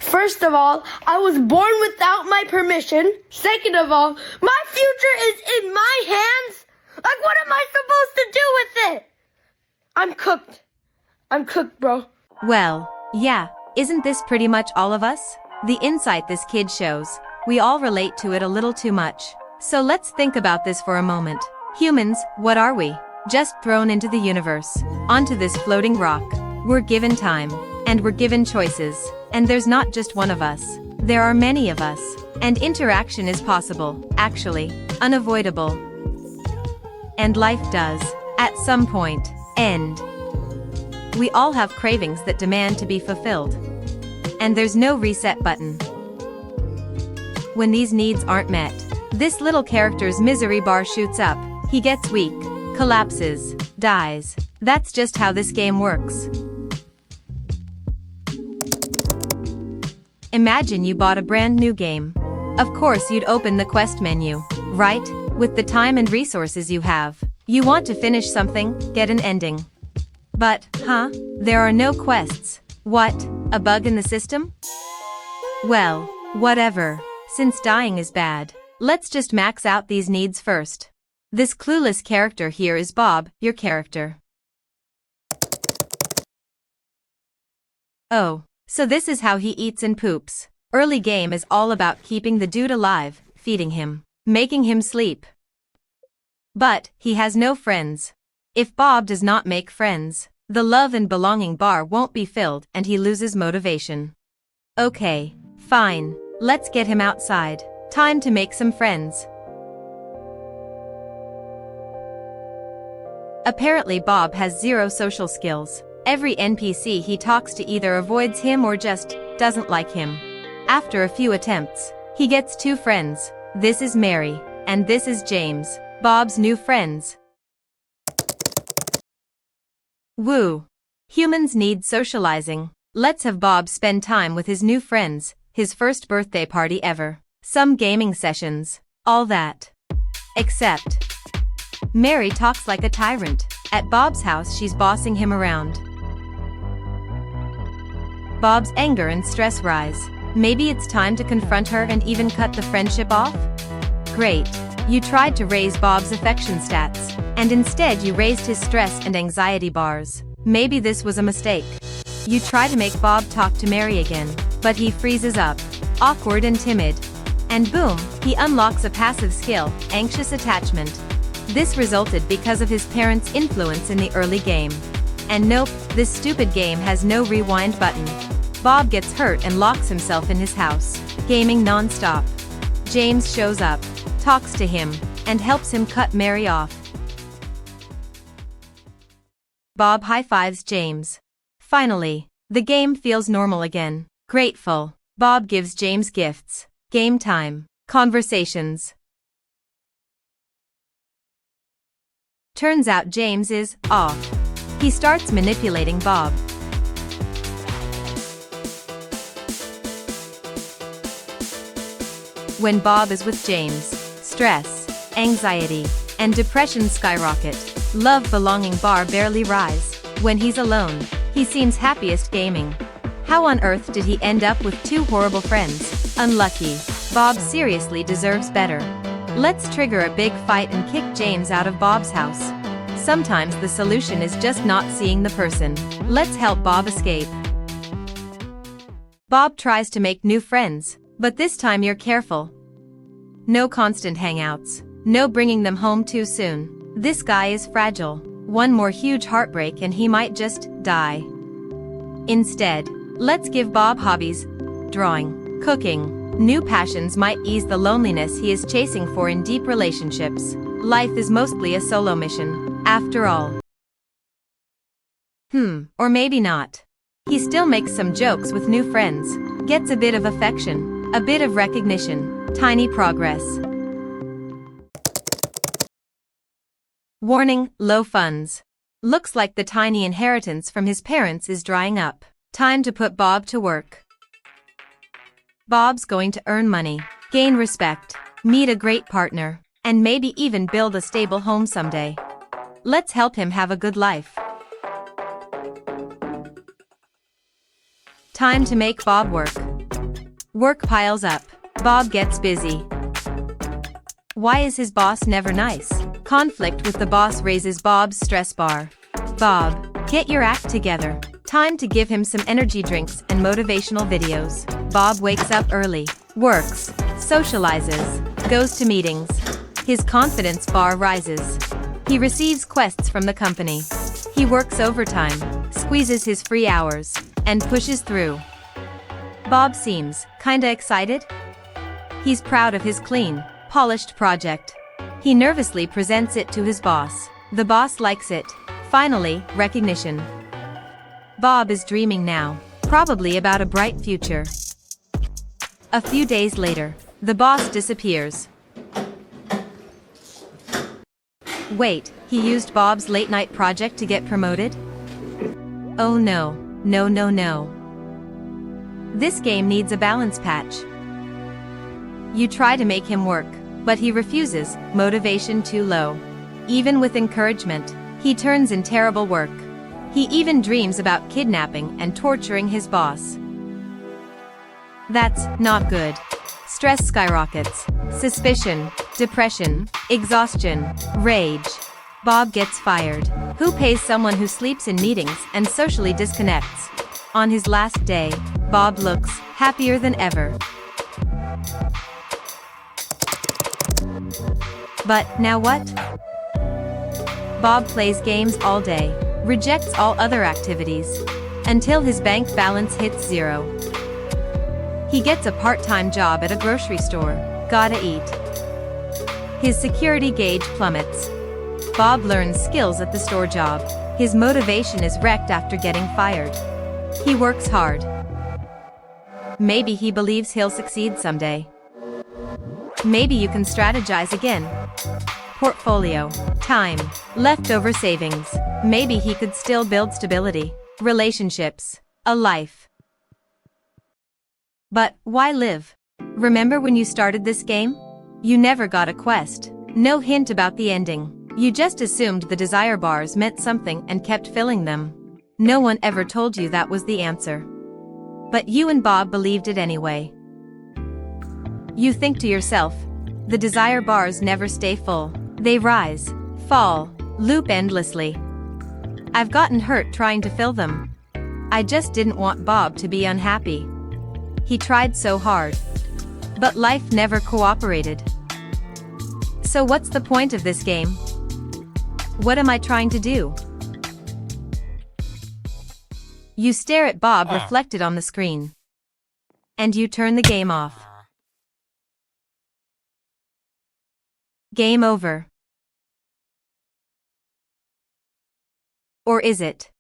First of all, I was born without my permission. Second of all, my future is in my hands. Like, what am I supposed to do with it? I'm cooked. I'm cooked, bro. Well, yeah, isn't this pretty much all of us? The insight this kid shows, we all relate to it a little too much. So let's think about this for a moment. Humans, what are we? Just thrown into the universe, onto this floating rock. We're given time, and we're given choices, and there's not just one of us. There are many of us, and interaction is possible, actually, unavoidable. And life does, at some point, end. We all have cravings that demand to be fulfilled. And there's no reset button. When these needs aren't met, this little character's misery bar shoots up. He gets weak, collapses, dies. That's just how this game works. Imagine you bought a brand new game. Of course you'd open the quest menu, right? With the time and resources you have. You want to finish something, get an ending. But, there are no quests. What, a bug in the system? Well, whatever. Since dying is bad, let's just max out these needs first. This clueless character here is Bob, your character. Oh, so this is how he eats and poops. Early game is all about keeping the dude alive, feeding him, making him sleep. But, he has no friends. If Bob does not make friends, the love and belonging bar won't be filled and he loses motivation. Okay, fine, let's get him outside. Time to make some friends. Apparently Bob has zero social skills. Every NPC he talks to either avoids him or just doesn't like him. After a few attempts, he gets two friends. This is Mary, and this is James, Bob's new friends. Woo! Humans need socializing. Let's have Bob spend time with his new friends, his first birthday party ever. Some gaming sessions, all that. Except, Mary talks like a tyrant. At Bob's house she's bossing him around. Bob's anger and stress rise. Maybe it's time to confront her and even cut the friendship off? Great. You tried to raise Bob's affection stats, and instead you raised his stress and anxiety bars. Maybe this was a mistake. You try to make Bob talk to Mary again, but he freezes up, awkward and timid. And boom, he unlocks a passive skill, anxious attachment. This resulted because of his parents' influence in the early game. And nope, this stupid game has no rewind button. Bob gets hurt and locks himself in his house, gaming non-stop. James shows up, talks to him, and helps him cut Mary off. Bob high-fives James. Finally, the game feels normal again. Grateful, Bob gives James gifts. Game time. Conversations. Turns out James is off. He starts manipulating Bob. When Bob is with James, stress, anxiety, and depression skyrocket. Love belonging bar barely rise. When he's alone, he seems happiest gaming. How on earth did he end up with two horrible friends? Unlucky. Bob seriously deserves better. Let's trigger a big fight and kick James out of Bob's house. Sometimes the solution is just not seeing the person. Let's help Bob escape. Bob tries to make new friends, but this time you're careful. No constant hangouts. No bringing them home too soon. This guy is fragile. One more huge heartbreak and he might just die. Instead, let's give Bob hobbies. Drawing, cooking. New passions might ease the loneliness he is chasing for in deep relationships. Life is mostly a solo mission, after all. Or maybe not. He still makes some jokes with new friends. Gets a bit of affection, a bit of recognition, tiny progress. Warning, low funds. Looks like the tiny inheritance from his parents is drying up. Time to put Bob to work. Bob's going to earn money, gain respect, meet a great partner, and maybe even build a stable home someday. Let's help him have a good life. Time to make Bob work. Work piles up. Bob gets busy. Why is his boss never nice? Conflict with the boss raises Bob's stress bar. Bob, get your act together. Time to give him some energy drinks and motivational videos. Bob wakes up early, works, socializes, goes to meetings. His confidence bar rises. He receives quests from the company. He works overtime, squeezes his free hours, and pushes through. Bob seems kinda excited. He's proud of his clean, polished project. He nervously presents it to his boss. The boss likes it. Finally, recognition. Bob is dreaming now, probably about a bright future. A few days later, the boss disappears. Wait, he used Bob's late-night project to get promoted? Oh no, no no no. This game needs a balance patch. You try to make him work, but he refuses, motivation too low. Even with encouragement, he turns in terrible work. He even dreams about kidnapping and torturing his boss. That's not good. Stress skyrockets. Suspicion, depression, exhaustion, rage. Bob gets fired. Who pays someone who sleeps in meetings and socially disconnects? On his last day, Bob looks happier than ever. But now what? Bob plays games all day, rejects all other activities, until his bank balance hits zero. He gets a part-time job at a grocery store. Gotta eat. His security gauge plummets. Bob learns skills at the store job. His motivation is wrecked after getting fired. He works hard. Maybe he believes he'll succeed someday. Maybe you can strategize again. Portfolio, time, leftover savings. Maybe he could still build stability, relationships, a life. But why live? Remember when you started this game? You never got a quest. No hint about the ending. You just assumed the desire bars meant something and kept filling them. No one ever told you that was the answer. But you and Bob believed it anyway. You think to yourself, the desire bars never stay full. They rise, fall, loop endlessly. I've gotten hurt trying to fill them. I just didn't want Bob to be unhappy. He tried so hard. But life never cooperated. So what's the point of this game? What am I trying to do? You stare at Bob reflected on the screen. And you turn the game off. Game over. Or is it?